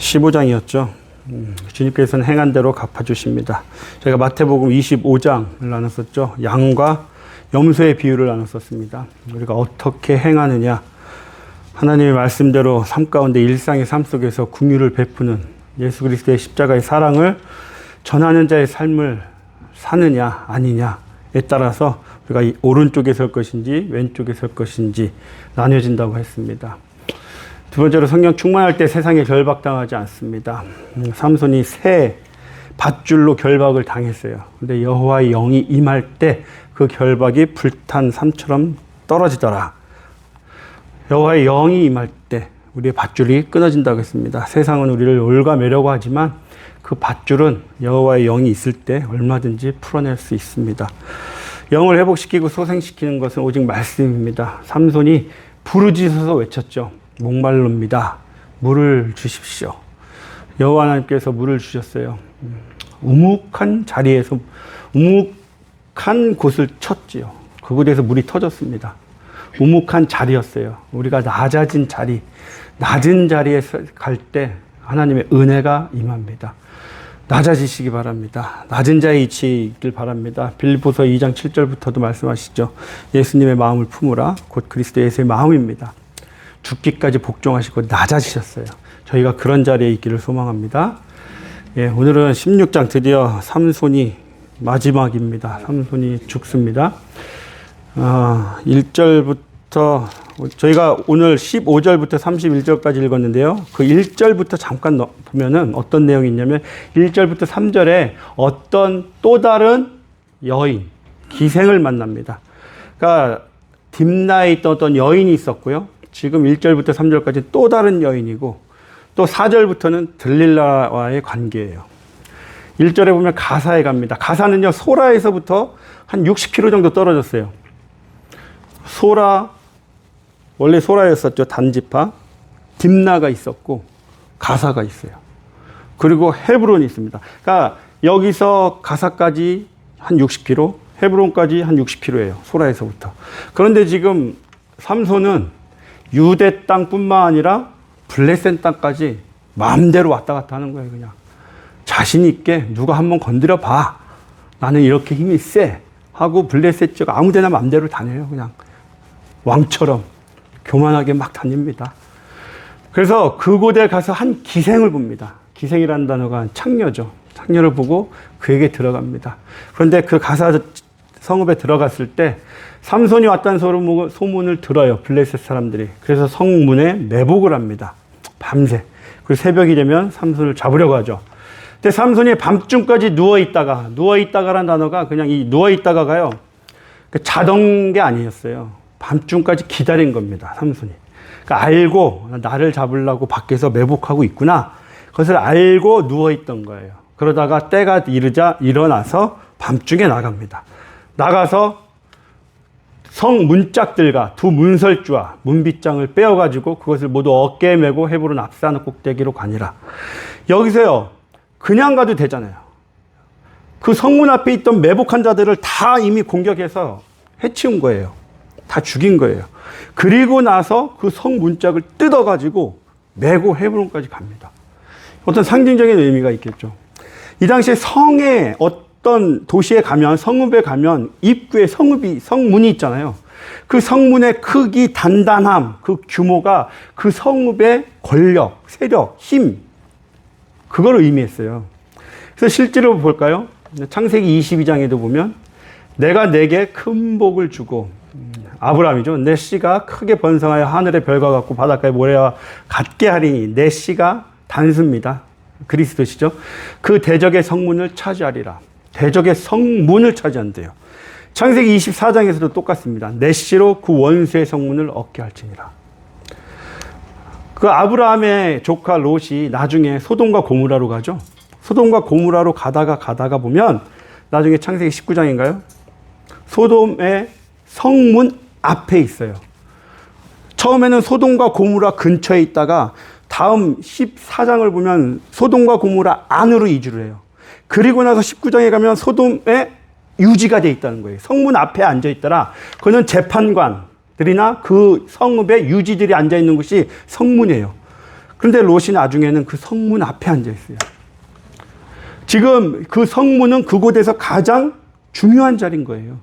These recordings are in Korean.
15장이었죠. 주님께서는 행한 대로 갚아주십니다. 저희가 마태복음 25장을 나눴었죠. 양과 염소의 비유를 나눴었습니다. 우리가 어떻게 행하느냐, 하나님의 말씀대로 삶 가운데 일상의 삶 속에서 긍휼을 베푸는 예수 그리스도의 십자가의 사랑을 전하는 자의 삶을 사느냐 아니냐에 따라서 우리가 이 오른쪽에 설 것인지 왼쪽에 설 것인지 나뉘어진다고 했습니다. 두 번째로, 성령 충만할 때 세상에 결박당하지 않습니다. 삼손이 새 밧줄로 결박을 당했어요. 근데 여호와의 영이 임할 때 그 결박이 불탄 삼처럼 떨어지더라. 여호와의 영이 임할 때 우리의 밧줄이 끊어진다고 했습니다. 세상은 우리를 올가매려고 하지만 그 밧줄은 여호와의 영이 있을 때 얼마든지 풀어낼 수 있습니다. 영을 회복시키고 소생시키는 것은 오직 말씀입니다. 삼손이 부르짖어서 외쳤죠. 목말릅니다. 물을 주십시오. 여호와 하나님께서 물을 주셨어요. 우묵한 자리에서 우묵한 곳을 쳤지요. 그곳에서 물이 터졌습니다. 우묵한 자리였어요. 우리가 낮아진 자리, 낮은 자리에 갈 때 하나님의 은혜가 임합니다. 낮아지시기 바랍니다. 낮은 자의 이치이길 바랍니다. 빌립보서 2장 7절부터도 말씀하시죠. 예수님의 마음을 품으라. 곧 그리스도 예수의 마음입니다. 죽기까지 복종하시고 낮아지셨어요. 저희가 그런 자리에 있기를 소망합니다. 예, 오늘은 16장 드디어 삼손이 마지막입니다. 삼손이 죽습니다. 1절부터 저희가 오늘 15절부터 31절까지 읽었는데요. 그 1절부터 잠깐 보면은 어떤 내용이 있냐면 1절부터 3절에 어떤 또 다른 여인, 기생을 만납니다. 그러니까 딥나에 있던 어떤 여인이 있었고요. 지금 1절부터 3절까지 또 다른 여인이고, 또 4절부터는 들릴라와의 관계예요. 1절에 보면 가사에 갑니다. 가사는요, 소라에서부터 한 60km 정도 떨어졌어요. 소라, 원래 소라였었죠. 단지파. 딥나가 있었고 가사가 있어요. 그리고 헤브론이 있습니다. 그러니까 여기서 가사까지 한 60km, 헤브론까지 한 60km예요. 소라에서부터. 그런데 지금 삼손은 유대 땅뿐만 아니라 블레셋 땅까지 마음대로 왔다 갔다 하는 거예요. 그냥 자신 있게 누가 한번 건드려 봐. 나는 이렇게 힘이 세. 하고 블레셋 쪽 아무데나 마음대로 다녀요. 그냥 왕처럼 교만하게 막 다닙니다. 그래서 그곳에 가서 한 기생을 봅니다. 기생이라는 단어가 창녀죠. 창녀를 보고 그에게 들어갑니다. 그런데 그 가사 성읍에 들어갔을 때 삼손이 왔다는 소문을 들어요. 블레셋 사람들이. 그래서 성문에 매복을 합니다. 밤새. 그리고 새벽이 되면 삼손을 잡으려고 하죠. 근데 삼손이 밤중까지 누워있다가라는 단어가 그냥 이 누워있다가가요. 자던 게 아니었어요. 밤중까지 기다린 겁니다. 삼손이. 그러니까 알고 나를 잡으려고 밖에서 매복하고 있구나. 그것을 알고 누워있던 거예요. 그러다가 때가 이르자 일어나서 밤중에 나갑니다. 나가서 성 문짝들과 두 문설주와 문빗장을 빼어가지고 그것을 모두 어깨에 메고 헤브론 앞산 꼭대기로 가니라. 여기서요, 그냥 가도 되잖아요. 그 성문 앞에 있던 매복한 자들을 다 이미 공격해서 해치운 거예요. 다 죽인 거예요. 그리고 나서 그 성 문짝을 뜯어가지고 메고 헤브론까지 갑니다. 어떤 상징적인 의미가 있겠죠. 이 당시에 성에 어떤 도시에 가면, 성읍에 가면 입구에 성문이 있잖아요. 그 성문의 크기, 단단함, 그 규모가 그 성읍의 권력, 세력, 힘, 그걸 의미했어요. 그래서 실제로 볼까요? 창세기 22장에도 보면 내가 내게 큰 복을 주고, 아브라함이죠. 내 씨가 크게 번성하여 하늘의 별과 같고 바닷가의 모래와 같게 하리니, 내 씨가 단수입니다. 그리스도시죠. 그 대적의 성문을 차지하리라. 대적의 성문을 차지한대요. 창세기 24장에서도 똑같습니다. 내 씨로 그 원수의 성문을 얻게 할지니라. 그 아브라함의 조카 롯이 나중에 소돔과 고모라로 가죠. 소돔과 고모라로 가다가 보면 나중에 창세기 19장인가요? 소돔의 성문 앞에 있어요. 처음에는 소돔과 고모라 근처에 있다가 다음 14장을 보면 소돔과 고모라 안으로 이주를 해요. 그리고 나서 19장에 가면 소돔에 유지가 되어 있다는 거예요. 성문 앞에 앉아 있더라. 그는 재판관들이나 그 성읍의 유지들이 앉아 있는 곳이 성문이에요. 그런데 롯이 나중에는 그 성문 앞에 앉아 있어요. 지금 그 성문은 그곳에서 가장 중요한 자리인 거예요.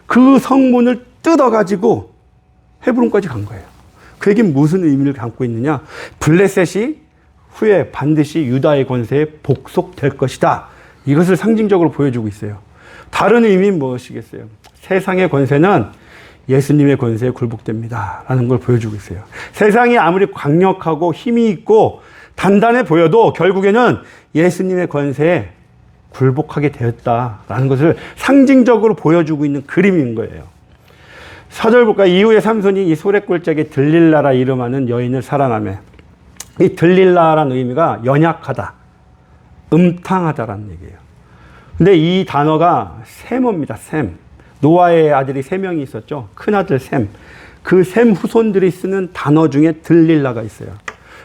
그 성문을 뜯어가지고 헤브론까지 간 거예요. 그게 무슨 의미를 담고 있느냐? 블레셋이 후에 반드시 유다의 권세에 복속될 것이다. 이것을 상징적으로 보여주고 있어요. 다른 의미는 무엇이겠어요? 세상의 권세는 예수님의 권세에 굴복됩니다. 라는 걸 보여주고 있어요. 세상이 아무리 강력하고 힘이 있고 단단해 보여도 결국에는 예수님의 권세에 굴복하게 되었다라는 것을 상징적으로 보여주고 있는 그림인 거예요. 4절 볼까요? 이후에 삼손이 이 소래골짜기에 들릴라라 이름하는 여인을 사랑하며, 이 들릴라라는 의미가 연약하다, 음탕하다라는 얘기예요. 근데 이 단어가 셈입니다. 셈. 노아의 아들이 3명이 있었죠. 큰아들 셈. 그 셈 후손들이 쓰는 단어 중에 들릴라가 있어요.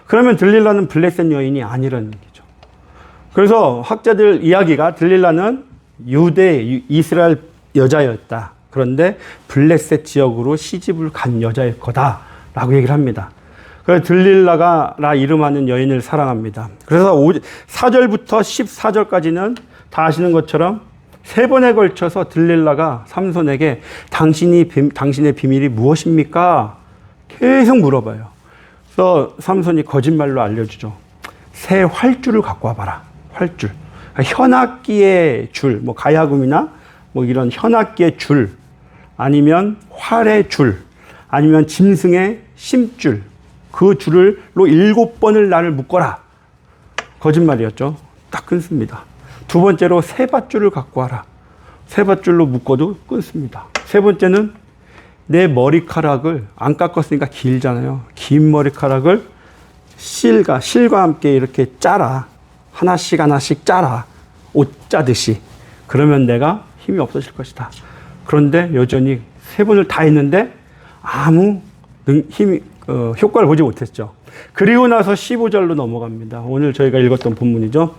그러면 들릴라는 블레셋 여인이 아니라는 얘기죠. 그래서 학자들 이야기가 들릴라는 유대, 이스라엘 여자였다. 그런데 블레셋 지역으로 시집을 간 여자일 거다라고 얘기를 합니다. 그래서 들릴라가 라 이름하는 여인을 사랑합니다. 그래서 4절부터 14절까지는 다 아시는 것처럼 3번에 걸쳐서 들릴라가 삼손에게 당신의 비밀이 무엇입니까? 계속 물어봐요. 그래서 삼손이 거짓말로 알려주죠. 새 활줄을 갖고 와봐라. 활줄. 현악기의 줄, 뭐 가야금이나 뭐 이런 현악기의 줄, 아니면 활의 줄, 아니면 짐승의 심줄, 그 줄로 7번을 나를 묶어라. 거짓말이었죠. 딱 끊습니다. 2번째로 새 밧줄을 갖고 와라. 새 밧줄로 묶어도 끊습니다. 3번째는 내 머리카락을 안 깎았으니까 길잖아요. 긴 머리카락을 실과 함께 이렇게 짜라. 하나씩 짜라. 옷 짜듯이. 그러면 내가 힘이 없어질 것이다. 그런데 여전히 3번을 다 했는데 아무 효과를 보지 못했죠. 그리고 나서 15절로 넘어갑니다. 오늘 저희가 읽었던 본문이죠.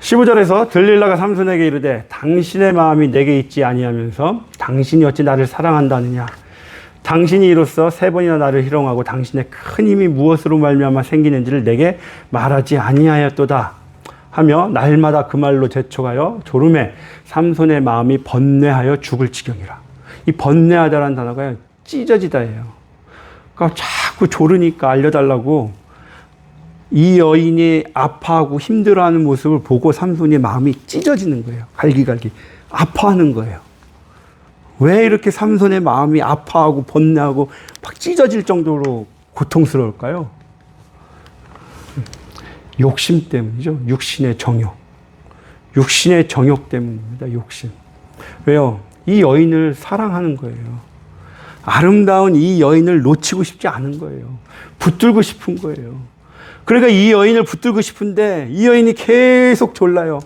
15절에서 들릴라가 삼손에게 이르되 당신의 마음이 내게 있지 아니하면서 당신이 어찌 나를 사랑한다느냐. 당신이 이로써 3번이나 나를 희롱하고 당신의 큰 힘이 무엇으로 말미암아 생기는지를 내게 말하지 아니하였도다 하며 날마다 그 말로 재촉하여 졸음에 삼손의 마음이 번뇌하여 죽을 지경이라. 이 번뇌하다라는 단어가 찢어지다예요. 그러니까 자꾸 졸으니까 알려달라고 이 여인이 아파하고 힘들어하는 모습을 보고 삼손의 마음이 찢어지는 거예요. 갈기갈기. 아파하는 거예요. 왜 이렇게 삼손의 마음이 아파하고 번뇌하고 막 찢어질 정도로 고통스러울까요? 욕심 때문이죠. 육신의 정욕. 육신의 정욕 때문입니다. 욕심. 왜요? 이 여인을 사랑하는 거예요. 아름다운 이 여인을 놓치고 싶지 않은 거예요. 붙들고 싶은 거예요. 그러니까 이 여인을 붙들고 싶은데 이 여인이 계속 졸라요.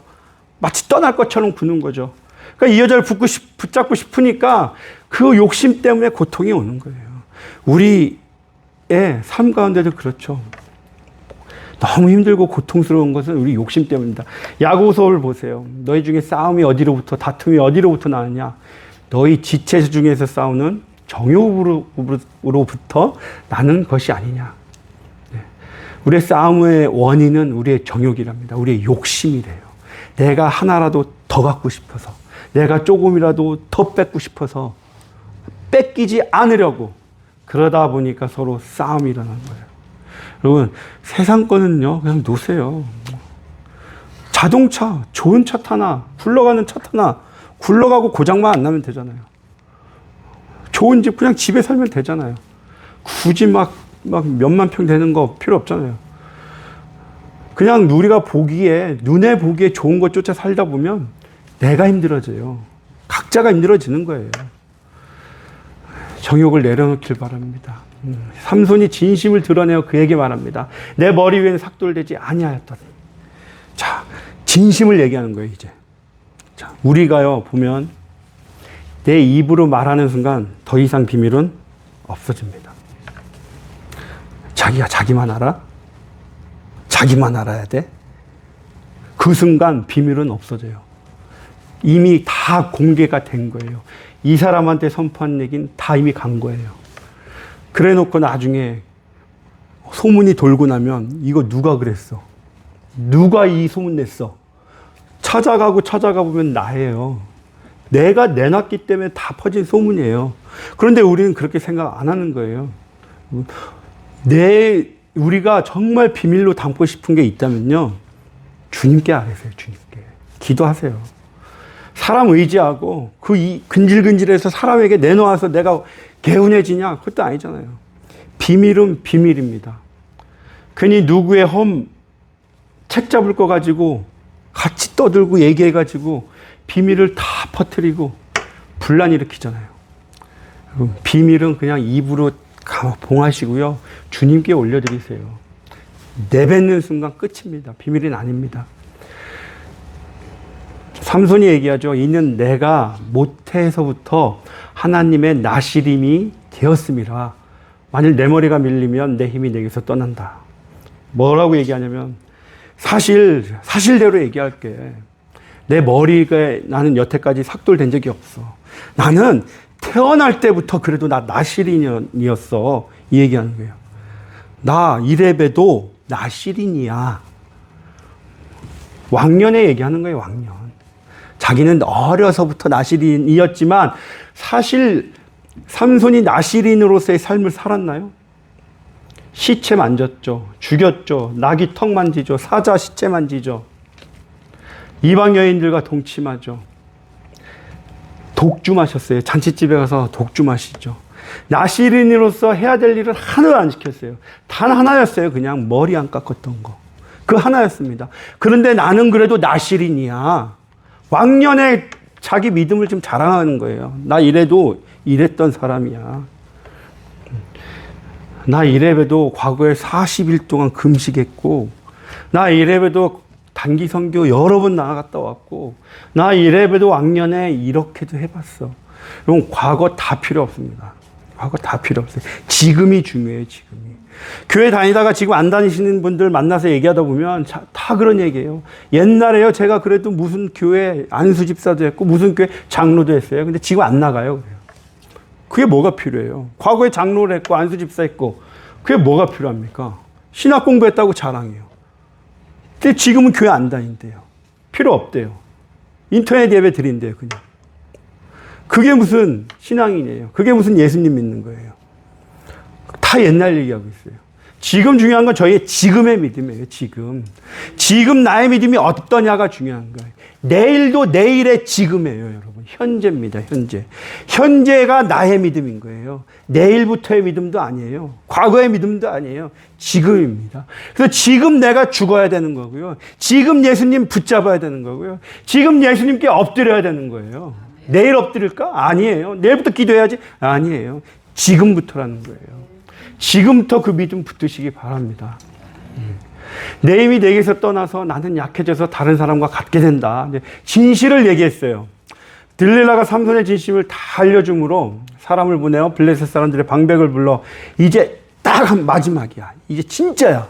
마치 떠날 것처럼 구는 거죠. 그러니까 이 여자를 붙잡고 싶으니까 그 욕심 때문에 고통이 오는 거예요. 우리의 삶 가운데도 그렇죠. 너무 힘들고 고통스러운 것은 우리 욕심 때문이다. 야고보서를 보세요. 너희 중에 싸움이 어디로부터, 다툼이 어디로부터 나느냐. 너희 지체 중에서 싸우는 정욕으로부터 나는 것이 아니냐. 우리의 싸움의 원인은 우리의 정욕이랍니다. 우리의 욕심이래요. 내가 하나라도 더 갖고 싶어서, 내가 조금이라도 더 뺏고 싶어서 뺏기지 않으려고 그러다 보니까 서로 싸움이 일어나는 거예요. 여러분, 세상 거는요, 그냥 놓으세요. 자동차, 좋은 차 타나, 굴러가는 차 타나, 굴러가고 고장만 안 나면 되잖아요. 좋은 집, 그냥 집에 살면 되잖아요. 굳이 막 몇만 평 되는 거 필요 없잖아요. 그냥 우리가 보기에, 눈에 보기에 좋은 것 쫓아 살다 보면 내가 힘들어져요. 각자가 힘들어지는 거예요. 정욕을 내려놓길 바랍니다. 삼손이 진심을 드러내어 그에게 말합니다. 내 머리 위에는 삭돌되지 아니하였더니. 자, 진심을 얘기하는 거예요, 이제. 자, 우리가요, 보면 내 입으로 말하는 순간 더 이상 비밀은 없어집니다. 자기가 자기만 알아? 자기만 알아야 돼? 그 순간 비밀은 없어져요. 이미 다 공개가 된 거예요. 이 사람한테 선포한 얘기는 다 이미 간 거예요. 그래 놓고 나중에 소문이 돌고 나면 이거 누가 그랬어? 누가 이 소문 냈어? 찾아가 보면 나예요. 내가 내놨기 때문에 다 퍼진 소문이에요. 그런데 우리는 그렇게 생각 안 하는 거예요. 우리가 정말 비밀로 담고 싶은 게 있다면요. 주님께 아뢰세요. 주님께. 기도하세요. 사람 의지하고 근질근질해서 사람에게 내놓아서 내가 개운해지냐? 그것도 아니잖아요. 비밀은 비밀입니다. 괜히 누구의 책 잡을 거 가지고 같이 떠들고 얘기해가지고 비밀을 다 퍼뜨리고 분란 일으키잖아요. 비밀은 그냥 입으로 봉하시고요. 주님께 올려드리세요. 내뱉는 순간 끝입니다. 비밀은 아닙니다. 삼손이 얘기하죠. 이는 내가 모태에서부터 하나님의 나시림이 되었음이라. 만일 내 머리가 밀리면 내 힘이 내게서 떠난다. 뭐라고 얘기하냐면 사실대로 얘기할게. 내 머리가 나는 여태까지 삭돌된 적이 없어. 나는 태어날 때부터 그래도 나 나시린이었어. 이 얘기하는 거예요. 나 이레베도 나시린이야. 왕년에 얘기하는 거예요. 왕년. 자기는 어려서부터 나시린이었지만 사실 삼손이 나시린으로서의 삶을 살았나요? 시체 만졌죠. 죽였죠. 나귀 턱 만지죠. 사자 시체 만지죠. 이방 여인들과 동침하죠. 독주 마셨어요. 잔치집에 가서 독주 마시죠. 나시린으로서 해야 될 일은 하나도 안 지켰어요. 단 하나였어요. 그냥 머리 안 깎았던 거. 그 하나였습니다. 그런데 나는 그래도 나시린이야. 왕년에 자기 믿음을 지금 자랑하는 거예요. 나 이랬던 사람이야. 나 이래봬도 과거에 40일 동안 금식했고, 나 이래봬도 단기 선교 여러 번 나갔다 왔고, 나 이래봬도 왕년에 이렇게도 해봤어. 그럼 과거 다 필요 없습니다. 과거 다 필요 없어요. 지금이 중요해요, 지금이. 교회 다니다가 지금 안 다니시는 분들 만나서 얘기하다 보면 다 그런 얘기예요. 옛날에요, 제가 그래도 무슨 교회 안수집사도 했고, 무슨 교회 장로도 했어요. 근데 지금 안 나가요. 그게 뭐가 필요해요? 과거에 장로를 했고, 안수집사 했고, 그게 뭐가 필요합니까? 신학 공부했다고 자랑해요. 근데 지금은 교회 안 다닌대요. 필요 없대요. 인터넷 예배 드린대요, 그냥. 그게 무슨 신앙이에요? 그게 무슨 예수님 믿는 거예요? 다 옛날 얘기하고 있어요. 지금 중요한 건 저희의 지금의 믿음이에요, 지금. 지금 나의 믿음이 어떠냐가 중요한 거예요. 내일도 내일의 지금이에요, 여러분. 현재입니다, 현재. 현재가 나의 믿음인 거예요. 내일부터의 믿음도 아니에요. 과거의 믿음도 아니에요. 지금입니다. 그래서 지금 내가 죽어야 되는 거고요. 지금 예수님 붙잡아야 되는 거고요. 지금 예수님께 엎드려야 되는 거예요. 내일 엎드릴까? 아니에요. 내일부터 기도해야지? 아니에요. 지금부터라는 거예요. 지금부터 그 믿음 붙드시기 바랍니다. 내 힘이 내게서 떠나서 나는 약해져서 다른 사람과 같게 된다. 진실을 얘기했어요. 들릴라가 삼손의 진심을 다 알려줌으로 사람을 보내어 블레셋 사람들의 방백을 불러 이제 딱 마지막이야. 이제 진짜야.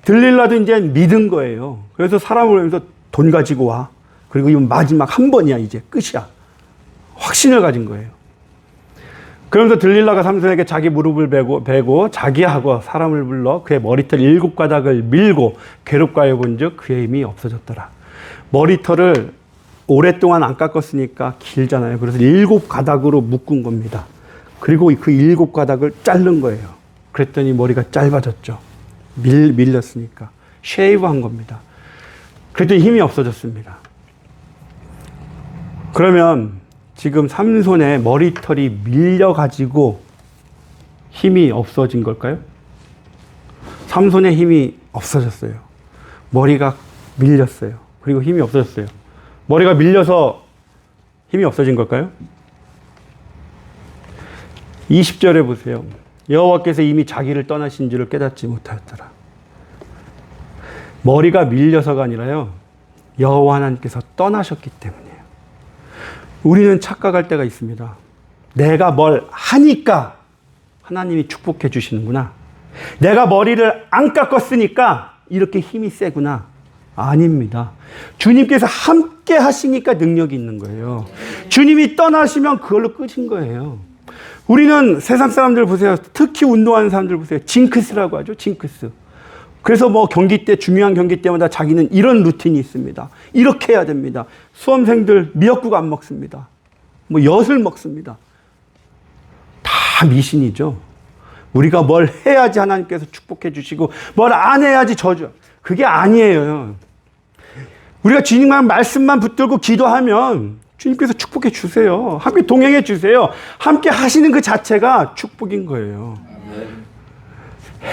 들릴라도 이제 믿은 거예요. 그래서 사람을 보내면서 돈 가지고 와. 그리고 이건 마지막 한 번이야. 이제 끝이야. 확신을 가진 거예요. 그러면서 들릴라가 삼손에게 자기 무릎을 베고 자기하고 사람을 불러 그의 머리털 7가닥을 밀고 괴롭게 해본즉 그의 힘이 없어졌더라. 머리털을 오랫동안 안 깎았으니까 길잖아요. 그래서 7가닥으로 묶은 겁니다. 그리고 그 7가닥을 자른 거예요. 그랬더니 머리가 짧아졌죠. 밀렸으니까. 쉐이브한 겁니다. 그랬더니 힘이 없어졌습니다. 그러면 지금 삼손의 머리털이 밀려가지고 힘이 없어진 걸까요? 삼손의 힘이 없어졌어요. 머리가 밀렸어요. 그리고 힘이 없어졌어요. 머리가 밀려서 힘이 없어진 걸까요? 20절에 보세요. 여호와께서 이미 자기를 떠나신 줄을 깨닫지 못하였더라. 머리가 밀려서가 아니라요. 여호와 하나님께서 떠나셨기 때문이에요. 우리는 착각할 때가 있습니다. 내가 뭘 하니까 하나님이 축복해 주시는구나. 내가 머리를 안 깎았으니까 이렇게 힘이 세구나. 아닙니다. 주님께서 함께 하시니까 능력이 있는 거예요. 주님이 떠나시면 그걸로 끝인 거예요. 우리는 세상 사람들 보세요. 특히 운동하는 사람들 보세요. 징크스라고 하죠. 징크스. 그래서 뭐 경기 때, 중요한 경기 때마다 자기는 이런 루틴이 있습니다. 이렇게 해야 됩니다. 수험생들 미역국 안 먹습니다. 뭐 엿을 먹습니다. 다 미신이죠. 우리가 뭘 해야지 하나님께서 축복해 주시고 뭘 안 해야지 저주. 그게 아니에요. 우리가 주님만 말씀만 붙들고 기도하면 주님께서 축복해 주세요. 함께 동행해 주세요. 함께 하시는 그 자체가 축복인 거예요.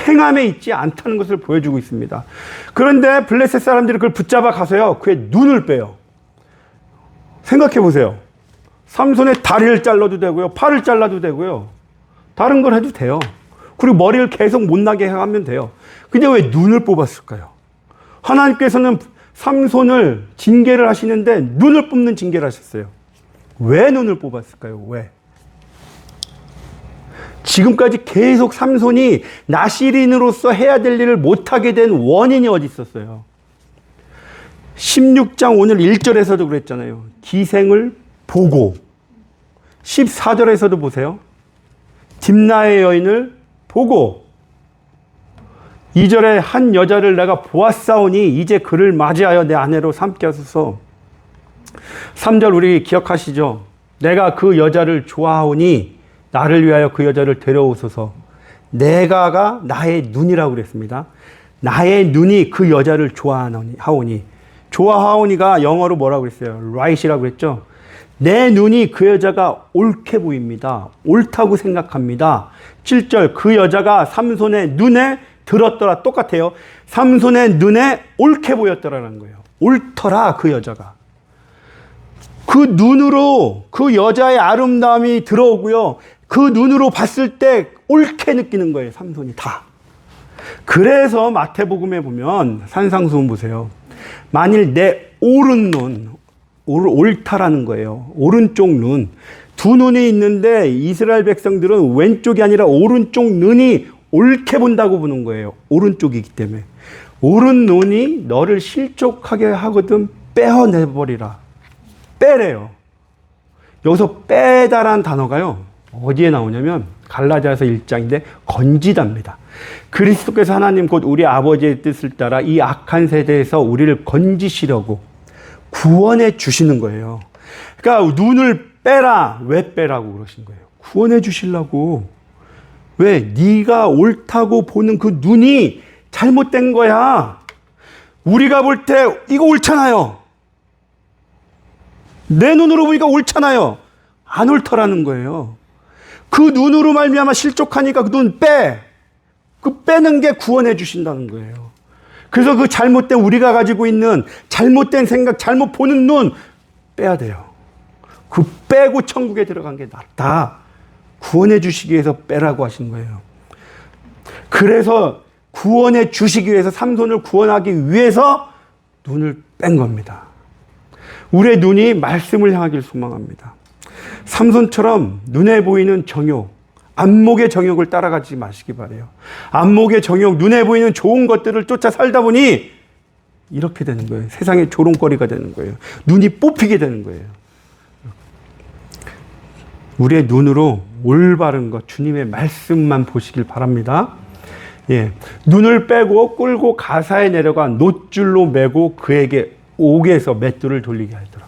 행함에 있지 않다는 것을 보여주고 있습니다. 그런데 블레셋 사람들이 그걸 붙잡아 가서요. 그의 눈을 빼요. 생각해 보세요. 삼손의 다리를 잘라도 되고요. 팔을 잘라도 되고요. 다른 걸 해도 돼요. 그리고 머리를 계속 못나게 하면 돼요. 근데 왜 눈을 뽑았을까요? 하나님께서는 삼손을 징계를 하시는데 눈을 뽑는 징계를 하셨어요. 왜 눈을 뽑았을까요? 왜? 지금까지 계속 삼손이 나시린으로서 해야 될 일을 못하게 된 원인이 어디 있었어요? 16장 오늘 1절에서도 그랬잖아요. 기생을 보고. 14절에서도 보세요. 딥나의 여인을 보고. 2절에 한 여자를 내가 보았사오니 이제 그를 맞이하여 내 아내로 삼게 하소서. 3절 우리 기억하시죠? 내가 그 여자를 좋아하오니 나를 위하여 그 여자를 데려오소서. 내가가 나의 눈이라고 그랬습니다. 나의 눈이 그 여자를 좋아하오니. 좋아하오니가 영어로 뭐라고 그랬어요? right이라고 그랬죠? 내 눈이 그 여자가 옳게 보입니다. 옳다고 생각합니다. 7절 그 여자가 삼손의 눈에 들었더라. 똑같아요. 삼손의 눈에 옳게 보였더라는 거예요. 옳더라 그 여자가. 그 눈으로 그 여자의 아름다움이 들어오고요. 그 눈으로 봤을 때 옳게 느끼는 거예요. 삼손이 다. 그래서 마태복음에 보면 산상수훈 보세요. 만일 내 오른 눈, 옳다라는 거예요. 오른쪽 눈. 두 눈이 있는데 이스라엘 백성들은 왼쪽이 아니라 오른쪽 눈이 옳게 본다고 보는 거예요. 오른쪽이기 때문에. 오른 눈이 너를 실족하게 하거든 빼어내버리라. 빼래요. 여기서 빼다라는 단어가요. 어디에 나오냐면 갈라디아서 1장인데 건지다입니다. 그리스도께서 하나님 곧 우리 아버지의 뜻을 따라 이 악한 세대에서 우리를 건지시려고 구원해 주시는 거예요. 그러니까 눈을 빼라. 왜 빼라고 그러신 거예요? 구원해 주시려고. 왜? 네가 옳다고 보는 그 눈이 잘못된 거야. 우리가 볼 때 이거 옳잖아요. 내 눈으로 보니까 옳잖아요. 안 옳더라는 거예요. 그 눈으로 말미암아 실족하니까 그 눈 빼. 그 빼는 게 구원해 주신다는 거예요. 그래서 그 잘못된 우리가 가지고 있는 잘못된 생각, 잘못 보는 눈 빼야 돼요. 그 빼고 천국에 들어간 게 낫다. 구원해 주시기 위해서 빼라고 하신 거예요. 그래서 구원해 주시기 위해서 삼손을 구원하기 위해서 눈을 뺀 겁니다. 우리의 눈이 말씀을 향하길 소망합니다. 삼손처럼 눈에 보이는 정욕, 안목의 정욕을 따라가지 마시기 바라요. 안목의 정욕, 눈에 보이는 좋은 것들을 쫓아 살다 보니 이렇게 되는 거예요. 세상의 조롱거리가 되는 거예요. 눈이 뽑히게 되는 거예요. 우리의 눈으로 올바른 것, 주님의 말씀만 보시길 바랍니다. 예, 눈을 빼고 끌고 가사에 내려가 놋줄로 매고 그에게 옥에서 맷돌을 돌리게 하더라.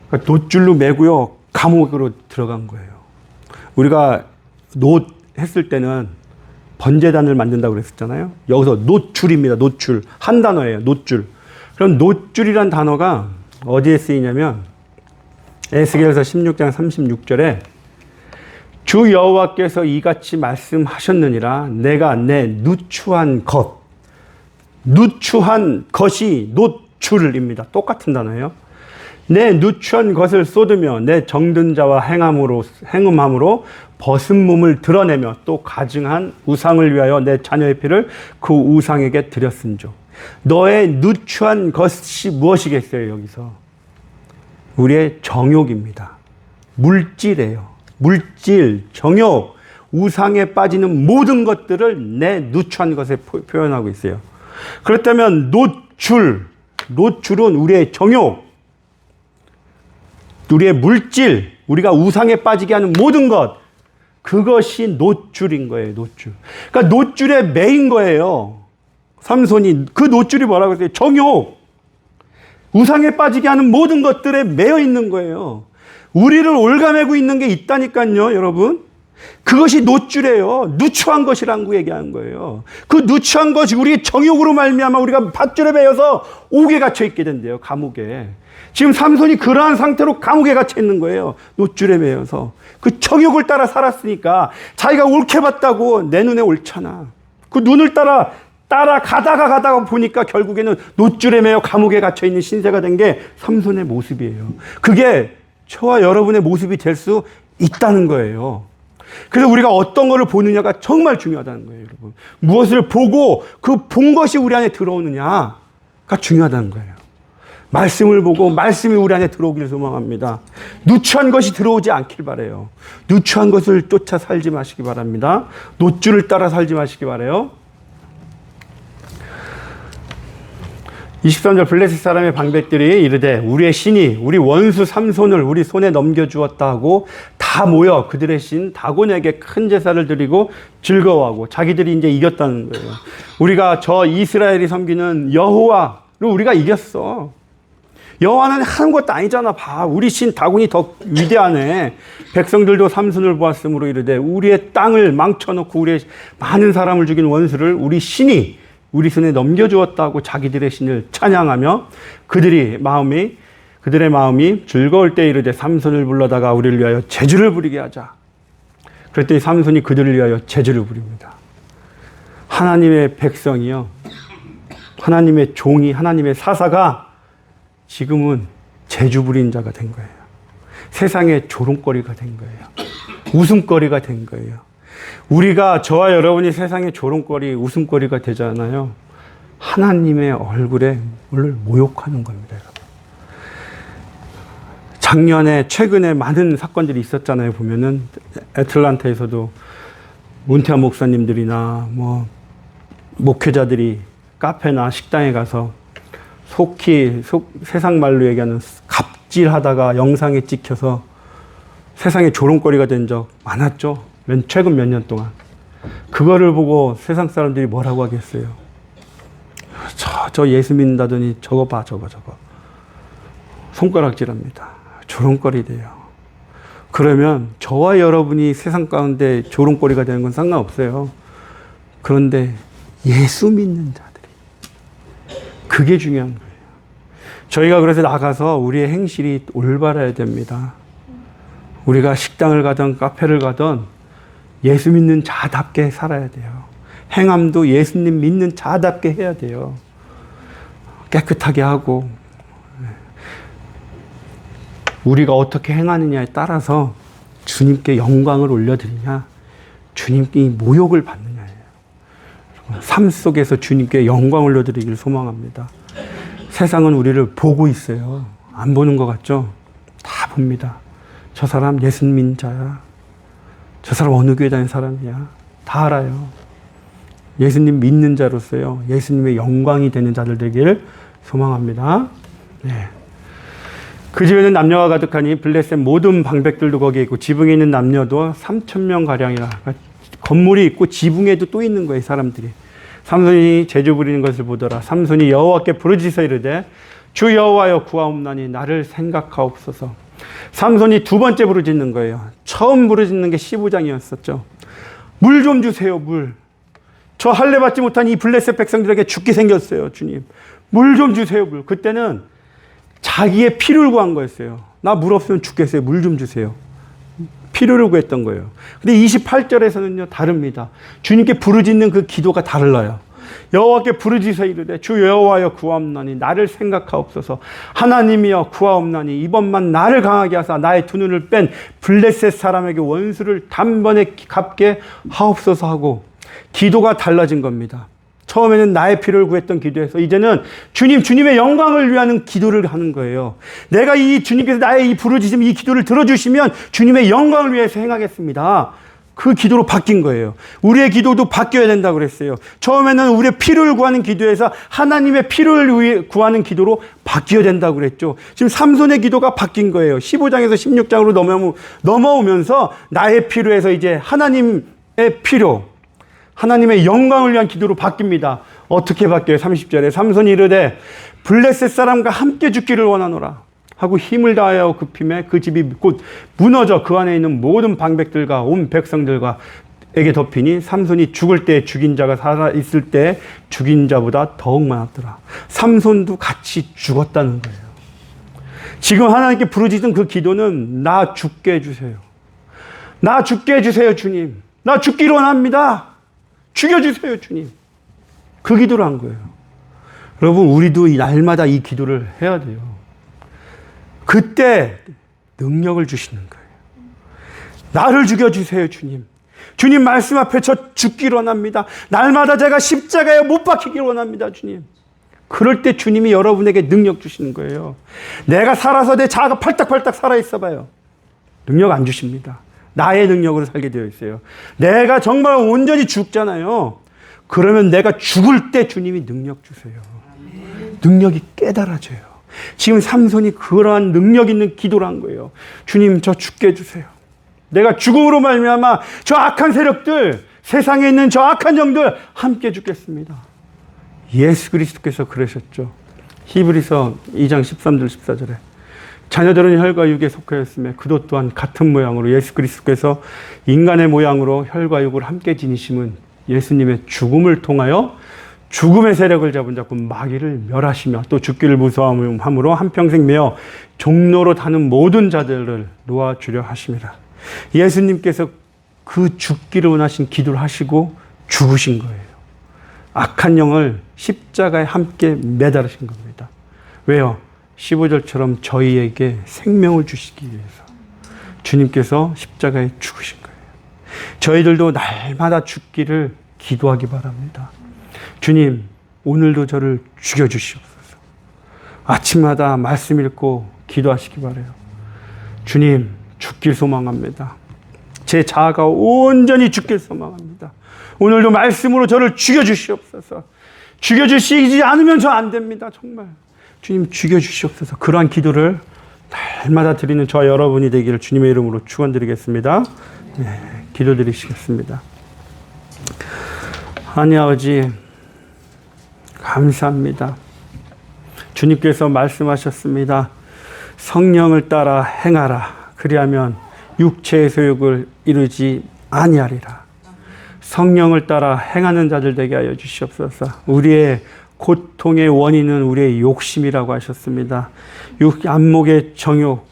그러니까 놋줄로 매고요, 감옥으로 들어간 거예요. 우리가 놋 했을 때는 번제단을 만든다고 그랬었잖아요. 여기서 놋줄입니다. 놋줄. 한 단어예요. 놋줄. 그럼 놋줄이란 단어가 어디에 쓰이냐면 에스겔서 16장 36절에 주 여호와께서 이같이 말씀하셨느니라. 내가 내 누추한 것이 놋줄입니다. 똑같은 단어예요. 내 누추한 것을 쏟으며 내 정든 자와 행음함으로 벗은 몸을 드러내며 또 가증한 우상을 위하여 내 자녀의 피를 그 우상에게 드렸은즉. 너의 누추한 것이 무엇이겠어요? 여기서 우리의 정욕입니다. 물질이에요. 물질, 정욕, 우상에 빠지는 모든 것들을 내 누추한 것에 표현하고 있어요. 그렇다면 놋줄은 우리의 정욕, 우리의 물질, 우리가 우상에 빠지게 하는 모든 것, 그것이 놋줄인 거예요, 놋줄. 그러니까 놋줄에 매인 거예요. 삼손이. 그 놋줄이 뭐라고 했어요? 정욕. 우상에 빠지게 하는 모든 것들에 매여 있는 거예요. 우리를 올가매고 있는 게 있다니까요, 여러분. 그것이 놋줄이에요. 누추한 것이라고 얘기하는 거예요. 그 누추한 것이 우리의 정욕으로 말미암아 우리가 밧줄에 매여서 옥에 갇혀 있게 된대요, 감옥에. 지금 삼손이 그러한 상태로 감옥에 갇혀 있는 거예요. 놋줄에 매여서. 그 정욕을 따라 살았으니까 자기가 옳게 봤다고 내 눈에 옳잖아. 그 눈을 따라 가다가 보니까 결국에는 놋줄에 매여 감옥에 갇혀 있는 신세가 된 게 삼손의 모습이에요. 그게 저와 여러분의 모습이 될 수 있다는 거예요. 그래서 우리가 어떤 것을 보느냐가 정말 중요하다는 거예요, 여러분. 무엇을 보고 그 본 것이 우리 안에 들어오느냐가 중요하다는 거예요. 말씀을 보고 말씀이 우리 안에 들어오기를 소망합니다. 누추한 것이 들어오지 않길 바라요. 누추한 것을 쫓아 살지 마시기 바랍니다. 놋줄을 따라 살지 마시기 바라요. 23절 블레셋 사람의 방백들이 이르되 우리의 신이 우리 원수 삼손을 우리 손에 넘겨주었다 하고 다 모여 그들의 신 다곤에게 큰 제사를 드리고 즐거워하고 자기들이 이제 이겼다는 거예요. 우리가 저 이스라엘이 섬기는 여호와를 우리가 이겼어. 여호와는 하는 것도 아니잖아. 봐, 우리 신 다곤이 더 위대하네. 백성들도 삼손을 보았으므로 이르되 우리의 땅을 망쳐놓고 우리의 많은 사람을 죽인 원수를 우리 신이 우리 손에 넘겨주었다고 자기들의 신을 찬양하며 그들의 마음이 즐거울 때 이르되 삼손을 불러다가 우리를 위하여 제주를 부리게 하자. 그랬더니 삼손이 그들을 위하여 제주를 부립니다. 하나님의 백성이요, 하나님의 종이, 하나님의 사사가 지금은 제주 부린 자가 된 거예요. 세상의 조롱거리가 된 거예요. 웃음거리가 된 거예요. 우리가, 저와 여러분이 세상의 조롱거리, 웃음거리가 되잖아요. 하나님의 얼굴에 오늘 모욕하는 겁니다, 여러분. 작년에, 최근에 많은 사건들이 있었잖아요. 보면은, 애틀란타에서도 문태환 목사님들이나, 목회자들이 카페나 식당에 가서 세상 말로 얘기하는 갑질하다가 영상에 찍혀서 세상의 조롱거리가 된 적 많았죠. 최근 몇 년 동안. 그거를 보고 세상 사람들이 뭐라고 하겠어요? 저 예수 믿는다더니 저거 봐. 손가락질합니다. 조롱거리 돼요. 그러면 저와 여러분이 세상 가운데 조롱거리가 되는 건 상관없어요. 그런데 예수 믿는 자들이, 그게 중요한 거예요. 저희가 그래서 나가서 우리의 행실이 올바라야 됩니다. 우리가 식당을 가든 카페를 가든 예수 믿는 자답게 살아야 돼요. 행함도 예수님 믿는 자답게 해야 돼요. 깨끗하게 하고. 우리가 어떻게 행하느냐에 따라서 주님께 영광을 올려드리냐, 주님께 모욕을 받느냐예요. 삶 속에서 주님께 영광을 올려드리기를 소망합니다. 세상은 우리를 보고 있어요. 안 보는 것 같죠? 다 봅니다. 저 사람 예수 믿는 자야. 저 사람 어느 교회 다니는 사람이야. 다 알아요. 예수님 믿는 자로서요, 예수님의 영광이 되는 자들 되기를 소망합니다. 네. 그 집에는 남녀가 가득하니 블레셋 모든 방백들도 거기에 있고 지붕에 있는 남녀도 3,000명 가량이라. 그러니까 건물이 있고 지붕에도 또 있는 거예요, 사람들이. 삼손이 제주 부리는 것을 보더라. 삼손이 여호와께 부르짖어 이르되 주 여호와여 구하옵나니 나를 생각하옵소서. 삼손이 두 번째 부르짖는 거예요. 처음 부르짖는 게 15장이었었죠. 물 좀 주세요, 물. 저 할례 받지 못한 이 블레셋 백성들에게 죽게 생겼어요, 주님. 물 좀 주세요, 물. 그때는 자기의 피를 구한 거였어요. 나 물 없으면 죽겠어요. 물 좀 주세요. 필요를 구했던 거예요. 근데 28절에서는요, 다릅니다. 주님께 부르짖는 그 기도가 달라요. 여호와께 부르짖어 이르되 주 여호와여 구하옵나니 나를 생각하옵소서. 하나님이여 구하옵나니 이번만 나를 강하게 하사 나의 두 눈을 뺀 블레셋 사람에게 원수를 단번에 갚게 하옵소서 하고 기도가 달라진 겁니다. 처음에는 나의 필요를 구했던 기도에서 이제는 주님의 영광을 위한 기도를 하는 거예요. 내가 이 주님께서 나의 이 부르짖음, 이 기도를 들어주시면 주님의 영광을 위해서 행하겠습니다. 그 기도로 바뀐 거예요. 우리의 기도도 바뀌어야 된다고 그랬어요. 처음에는 우리의 피를 구하는 기도에서 하나님의 피를 구하는 기도로 바뀌어야 된다고 그랬죠. 지금 삼손의 기도가 바뀐 거예요. 15장에서 16장으로 넘어오면서 나의 피로에서 이제 하나님의 피로, 하나님의 영광을 위한 기도로 바뀝니다. 어떻게 바뀌어요? 30절에 삼손이 이르되 블레셋 사람과 함께 죽기를 원하노라 하고 힘을 다하여 급힘에 그 집이 곧 무너져 그 안에 있는 모든 방백들과 온 백성들과 에게 덮이니 삼손이 죽을 때 죽인 자가 살아있을 때 죽인 자보다 더욱 많았더라. 삼손도 같이 죽었다는 거예요. 지금 하나님께 부르짖은 그 기도는 나 죽게 해주세요. 나 죽게 해주세요, 주님. 나 죽기를 원합니다. 죽여주세요, 주님. 그 기도를 한 거예요. 여러분, 우리도 날마다 이 기도를 해야 돼요. 그때 능력을 주시는 거예요. 나를 죽여주세요, 주님. 주님 말씀 앞에 저 죽기를 원합니다. 날마다 제가 십자가에 못 박히기를 원합니다, 주님. 그럴 때 주님이 여러분에게 능력 주시는 거예요. 내가 살아서 내 자아가 팔딱팔딱 살아있어 봐요. 능력 안 주십니다. 나의 능력으로 살게 되어 있어요. 내가 정말 온전히 죽잖아요. 그러면 내가 죽을 때 주님이 능력 주세요. 능력이 깨달아져요. 지금 삼손이 그러한 능력 있는 기도를 한 거예요. 주님, 저 죽게 해주세요. 내가 죽음으로 말미암아 저 악한 세력들, 세상에 있는 저 악한 영들 함께 죽겠습니다. 예수 그리스도께서 그러셨죠. 히브리서 2장 13절 14절에 자녀들은 혈과 육에 속하였으며 그도 또한 같은 모양으로 예수 그리스도께서 인간의 모양으로 혈과 육을 함께 지니심은 예수님의 죽음을 통하여 죽음의 세력을 잡은 자꾸 마귀를 멸하시며 또 죽기를 무서워함으로 한평생 매어 종로로 타는 모든 자들을 놓아주려 하심이라. 예수님께서 그 죽기를 원하신 기도를 하시고 죽으신 거예요. 악한 영을 십자가에 함께 매달으신 겁니다. 왜요? 15절처럼 저희에게 생명을 주시기 위해서 주님께서 십자가에 죽으신 거예요. 저희들도 날마다 죽기를 기도하기 바랍니다. 주님, 오늘도 저를 죽여주시옵소서. 아침마다 말씀 읽고 기도하시기 바라요. 주님, 죽길 소망합니다. 제 자아가 온전히 죽길 소망합니다. 오늘도 말씀으로 저를 죽여주시옵소서. 죽여주시지 않으면 저 안 됩니다. 정말. 주님, 죽여주시옵소서. 그러한 기도를 날마다 드리는 저와 여러분이 되기를 주님의 이름으로 축원드리겠습니다. 네, 기도드리시겠습니다. 하나님 아버지, 감사합니다. 주님께서 말씀하셨습니다. 성령을 따라 행하라. 그리하면 육체의 소욕을 이루지 아니하리라. 성령을 따라 행하는 자들 되게 하여 주시옵소서. 우리의 고통의 원인은 우리의 욕심이라고 하셨습니다. 안목의 정욕,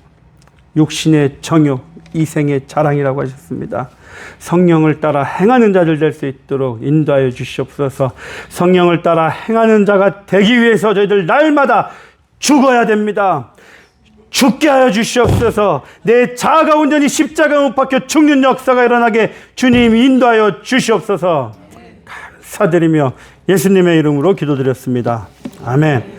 육신의 정욕, 이생의 자랑이라고 하셨습니다. 성령을 따라 행하는 자들 될 수 있도록 인도하여 주시옵소서. 성령을 따라 행하는 자가 되기 위해서 저희들 날마다 죽어야 됩니다. 죽게 하여 주시옵소서. 내 자아가 온전히 십자가에 못 박혀 죽는 역사가 일어나게 주님 인도하여 주시옵소서. 감사드리며 예수님의 이름으로 기도드렸습니다. 아멘.